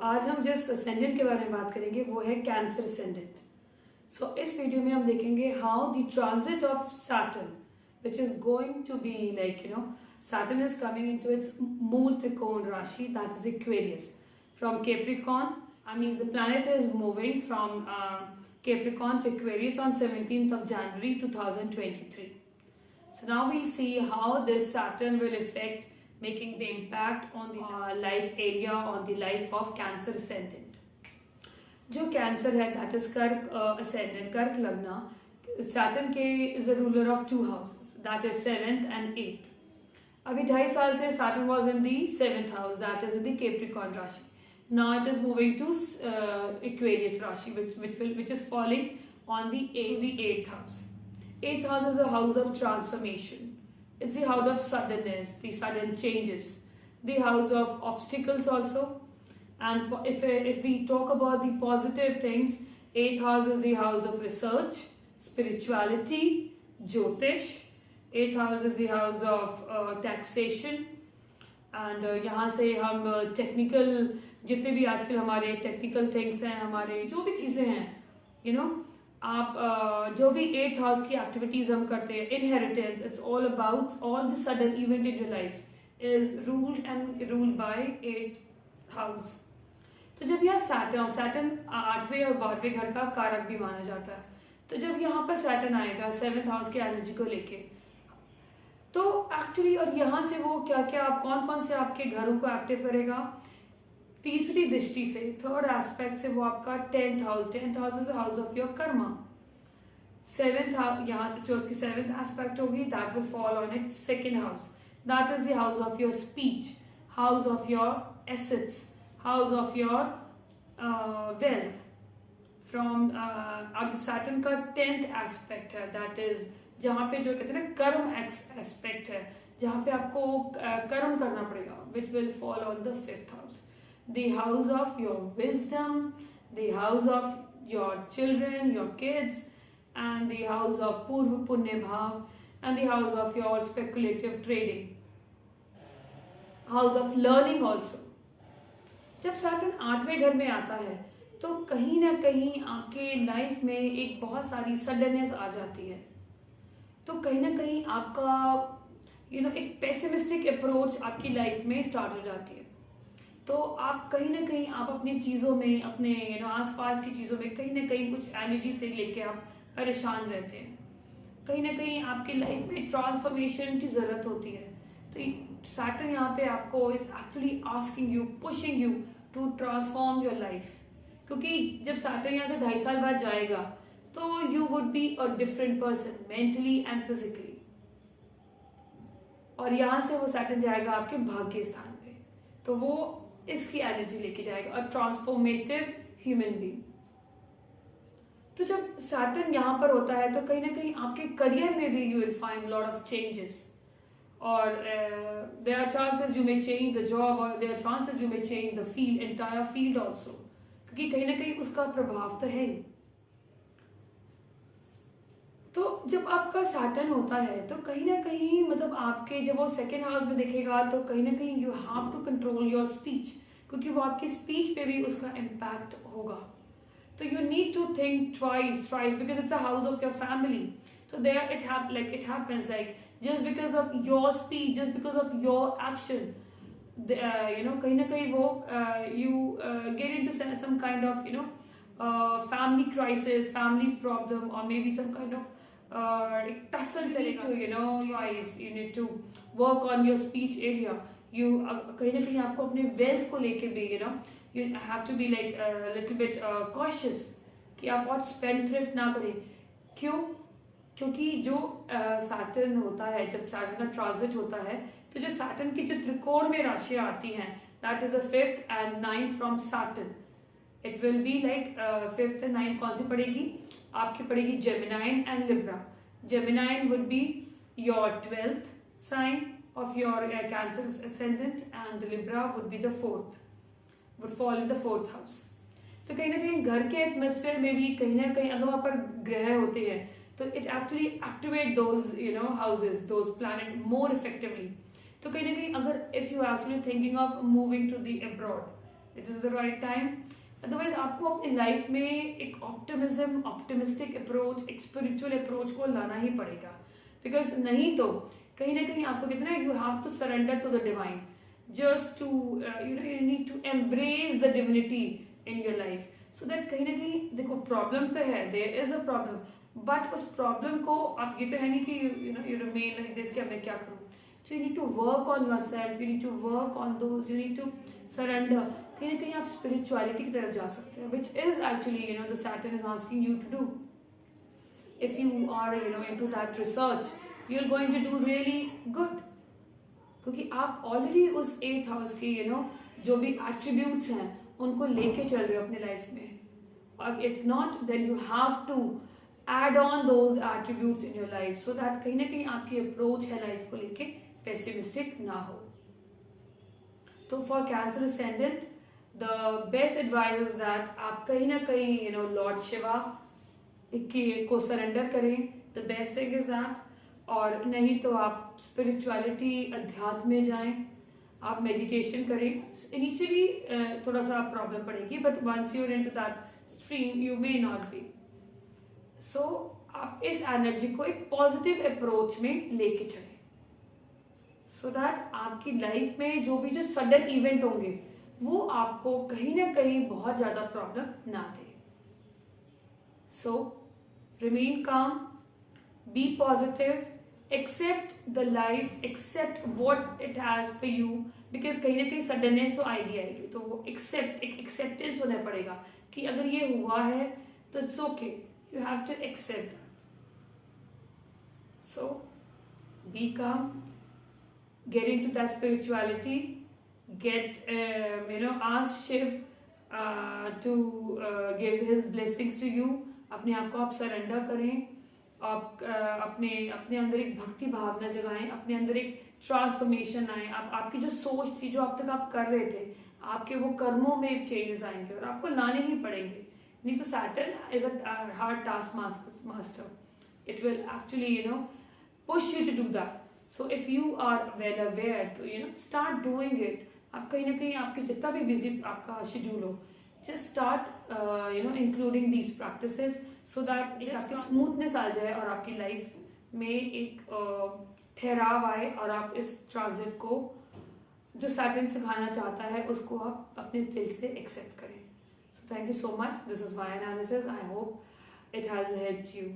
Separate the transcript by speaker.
Speaker 1: आज हम जिस असेंडेंट के बारे में बात करेंगे वो है कैंसर असेंडेंट। इस वीडियो में हम देखेंगे how the transit of Saturn which is going to be Saturn is coming into its मूल त्रिकोण राशि, that is Aquarius, from Capricorn. I mean the planet is moving from Capricorn to Aquarius on 17th of January 2023. So now we'll see how this Saturn will affect, making the impact on the life area, on the life of Cancer ascendant. जो cancer है that is कर्क ascendant, कर्क लग्ना, Saturn के is the ruler of two houses, that is 7th and 8th. अभी 2.5 साल से Saturn was in the 7th house, that is in the Capricorn राशि. Now it is moving to Aquarius राशि, which is falling on the 8th house. 8th house is a house of transformation. It's the house of suddenness, the sudden changes, the house of obstacles also. And if we talk about the positive things, 8th house is the house of research, spirituality, Jyotish. 8th house is the house of taxation. And यहाँ से हम technical जितने भी आजकल हमारे technical things हैं, हमारे जो भी चीज़ें हैं, आप जो भी 8th हाउस की एक्टिविटीज हम करते हैं, inheritance, it's all about all the sudden event in your life is ruled by 8th house. तो जब यहाँ सैटर्न 8वें और 12वें घर का कारक भी माना जाता है, तो जब यहाँ पर सैटर्न आएगा 7th हाउस की एनर्जी को लेके, तो एक्चुअली और यहाँ से वो क्या क्या आप कौन से आपके घरों को एक्टिव करेगा, तीसरी दृष्टि से, थर्ड एस्पेक्ट से वो आपका 10th house is the house of your Karma. 7th house यहाँ जो उसकी 7th एस्पेक्ट होगी, that will fall on it 2nd house, that is the house of your speech, house of your assets, house of your wealth. From अब Saturn का 10th aspect है, that is जहाँ पे जो कहते हैं ना कर्म एस्पेक्ट है, जहाँ पे आपको कर्म करना पड़ेगा, which will fall on the 5th house. The house of your wisdom, the house of your children, your kids, and the house of Purva Punya Bhav, and the house of your speculative trading, house of learning also. जब Saturn 8वें घर में आता है तो कहीं ना कहीं आपके लाइफ में एक बहुत सारी सडननेस आ जाती है, तो कहीं ना कहीं आपका एक पेसिमिस्टिक अप्रोच आपकी लाइफ में स्टार्ट हो जाती है. तो आप कहीं ना कहीं आप अपनी चीज़ों में, अपने आसपास की चीज़ों में कहीं ना कहीं कुछ एनर्जी से लेके आप परेशान रहते हैं. कहीं ना कहीं आपकी लाइफ में ट्रांसफॉर्मेशन की ज़रूरत होती है. तो सैटर्न यहाँ पे आपको is actually asking you, pushing you to transform your life, क्योंकि जब सैटर्न यहाँ से 2.5 साल बाद जाएगा तो you would be a different person mentally and physically. और यहाँ से वो सैटर्न जाएगा आपके भाग्य स्थान पे, तो वो इसकी एनर्जी लेके जाएगा, अ ट्रांसफॉर्मेटिव ह्यूमन बीइंग. तो जब सैटर्न यहाँ पर होता है तो कहीं ना कहीं आपके करियर में भी you will find lot of changes, और there are chances you may change the job, और there are chances you may change the field, entire field also, क्योंकि कहीं ना कहीं उसका प्रभाव तो है. तो जब आपका सैटर्न होता है तो कहीं ना कहीं आपके जब वो 2nd हाउस में दिखेगा तो कहीं ना कहीं you have to control your speech, क्योंकि वो आपकी स्पीच पे भी उसका इम्पैक्ट होगा. तो you need to think twice because it's a house of your family. तो there it happens like just because of your speech, just because of your action, कहीं ना कहीं वो you get into some kind of family crisis, family problem, or maybe some kind of tussle चलेगा. You need to work on your speech area. You कहीं ना कहीं आपको अपने wealth को लेके भी you have to be like a little bit cautious कि आप बहुत spendthrift ना करें. क्यों? क्योंकि जो सैटर्न होता है, जब सैटर्न का ट्रांजिट होता है, तो जो सैटर्न की जो त्रिकोण में राशियां आती हैं, that is the 5th and 9th from Saturn. It will be like 5th and 9th कौन सी पड़ेगी आपकी, पड़ेगी Gemini and Libra. Gemini would be your 12th sign of your Cancer ascendant, and Libra would be the 4th, would fall in the 4th house. तो कहीं ना कहीं घर के एटमॉस्फेयर में भी कहीं ना कहीं अगर वहाँ पर ग्रह होते हैं तो it actually activate those houses, those planet more effectively. तो कहीं ना कहीं अगर if you actually thinking of moving to the abroad, it is the right time. Otherwise आपको अपनी लाइफ में एक ऑप्टिमिज्म, ऑप्टिमिस्टिक अप्रोच, एक स्पिरिचुअल अप्रोच को लाना ही पड़ेगा, बिकॉज नहीं तो कहीं ना कहीं आपको कितना you have to surrender to the divine, just to you need to embrace the divinity in your life, so that कहीं ना कहीं देखो प्रॉब्लम तो है, there is a problem, but उस प्रॉब्लम को आप ये तो है नहीं कि यू रिमेन लाइक दिस कि मैं क्या करूँ, so you need to work on yourself, you need to work on those, you need to surrender. कहीं ना कहीं आप स्पिरिचुअलिटी की तरफ जा सकते हैं, which is actually the Saturn is asking you to do. if you are into that research, you're going to do really good, क्योंकि आप ऑलरेडी उस 8th हाउस के जो भी एट्रीब्यूट्स हैं उनको लेके चल रहे हो अपने लाइफ में, और if not then you have to add on those attributes in your life, so that कहीं ना कहीं आपकी अप्रोच है लाइफ को लेके पेसिमिस्टिक ना हो। तो for cancer ascendant the best advice is that आप कहीं ना कहीं लॉर्ड शिवा को सरेंडर करें, the best thing is that, और नहीं तो आप स्पिरिचुअलिटी अध्यात्म में जाएं, आप मेडिटेशन करें। इनिशियली थोड़ा सा प्रॉब्लम पड़ेगी, but once you are into that stream you may not be. So आप इस एनर्जी को एक पॉजिटिव अप्रोच में लेके चलें, सो दैट आपकी लाइफ में जो भी जो सडन इवेंट होंगे वो आपको कहीं ना कहीं बहुत ज्यादा प्रॉब्लम ना दे। So, remain calm, be positive, accept the life, accept what it has for you, because कहीं ना कहीं सडननेस तो आएगी, तो वो एक एक्सेप्टेंस होना पड़ेगा कि अगर ये हुआ है तो it's okay, you have to accept. So be calm, get into that spirituality, get ask Shiv to give his blessings to you। अपने आप को आप सरेंडर करें, आप अपने अंदर एक भक्ति भावना जगाएं, अपने अंदर एक ट्रांसफॉर्मेशन आए, आपकी जो सोच थी, जो अब तक आप कर रहे थे, आपके वो कर्मों में चेंजेस आएंगे और आपको लाने ही पड़ेंगे। नहीं तो Saturn is a hard task master, it will actually push you to do that. So if you are well aware तो स्टार्ट डूइंग इट। आप कहीं ना कहीं आपके जितना भी बिजी आपका शेड्यूल हो, just start including these practices, so that एक आपकी स्मूथनेस आ जाए और आपकी लाइफ में एक ठहराव आए, और आप इस ट्रांजिट को जो सैटर्न सिखाना चाहता है उसको आप अपने दिल से एक्सेप्ट करें। So thank you so much, this is my analysis, I hope it has helped you.